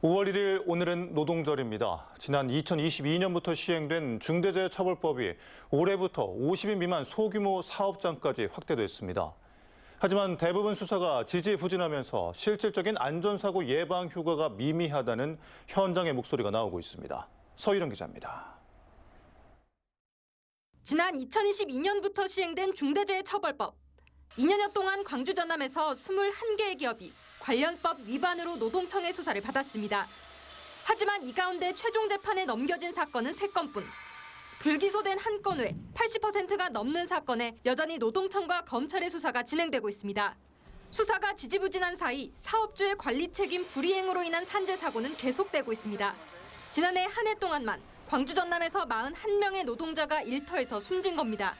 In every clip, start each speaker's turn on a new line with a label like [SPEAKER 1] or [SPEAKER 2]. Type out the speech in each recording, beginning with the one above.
[SPEAKER 1] 5월 1일 오늘은 노동절입니다. 지난 2022년부터 시행된 중대재해처벌법이 올해부터 50인 미만 소규모 사업장까지 확대됐습니다. 하지만 대부분 수사가 지지부진하면서 실질적인 안전사고 예방 효과가 미미하다는 현장의 목소리가 나오고 있습니다. 서희령 기자입니다.
[SPEAKER 2] 지난 2022년부터 시행된 중대재해처벌법. 2년여 동안 광주 전남에서 21개의 기업이 관련 법 위반으로 노동청의 수사를 받았습니다. 하지만 이 가운데 최종 재판에 넘겨진 사건은 3건뿐. 불기소된 한 건 외 80%가 넘는 사건에 여전히 노동청과 검찰의 수사가 진행되고 있습니다. 수사가 지지부진한 사이 사업주의 관리 책임 불이행으로 인한 산재 사고는 계속되고 있습니다. 지난해 한 해 동안만 광주 전남에서 41명의 노동자가 일터에서 숨진 겁니다.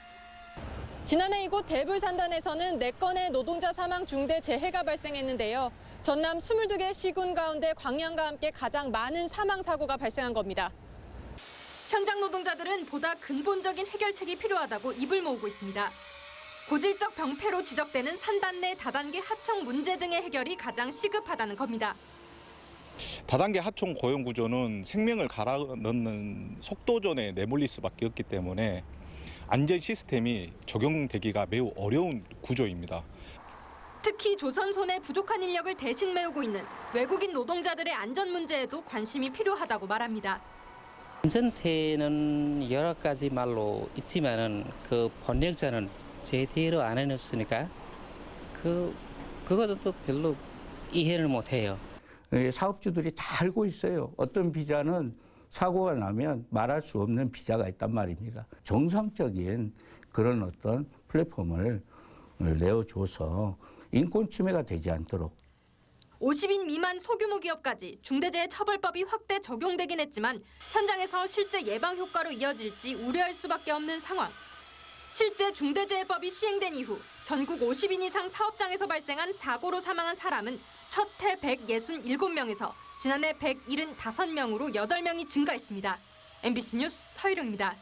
[SPEAKER 2] 지난해 이곳 대불산단에서는 4건의 노동자 사망 중대 재해가 발생했는데요. 전남 22개 시군 가운데 광양과 함께 가장 많은 사망 사고가 발생한 겁니다. 현장 노동자들은 보다 근본적인 해결책이 필요하다고 입을 모으고 있습니다. 고질적 병폐로 지적되는 산단 내 다단계 하청 문제 등의 해결이 가장 시급하다는 겁니다.
[SPEAKER 3] 다단계 하청 고용 구조는 생명을 갈아 넣는 속도전에 내몰릴 수밖에 없기 때문에 안전 시스템이 적용되기가 매우 어려운 구조입니다.
[SPEAKER 2] 특히 조선손의 부족한 인력을 대신 메우고 있는 외국인 노동자들의 안전 문제에도 관심이 필요하다고 말합니다.
[SPEAKER 4] 안전태는 여러 가지 말로 있지만은 그 번역자는 제대로 안 해놨으니까 그것도 또 별로 이해를 못 해요.
[SPEAKER 5] 사업주들이 다 알고 있어요. 어떤 비자는 사고가 나면 말할 수 없는 비자가 있단 말입니다. 정상적인 그런 어떤 플랫폼을 내어줘서 인권 침해가 되지 않도록.
[SPEAKER 2] 50인 미만 소규모 기업까지 중대재해처벌법이 확대 적용되긴 했지만 현장에서 실제 예방 효과로 이어질지 우려할 수밖에 없는 상황. 실제 중대재해법이 시행된 이후 전국 50인 이상 사업장에서 발생한 사고로 사망한 사람은 첫 해 167명에서 지난해 175명으로 8명이 증가했습니다. MBC 뉴스 서희령입니다.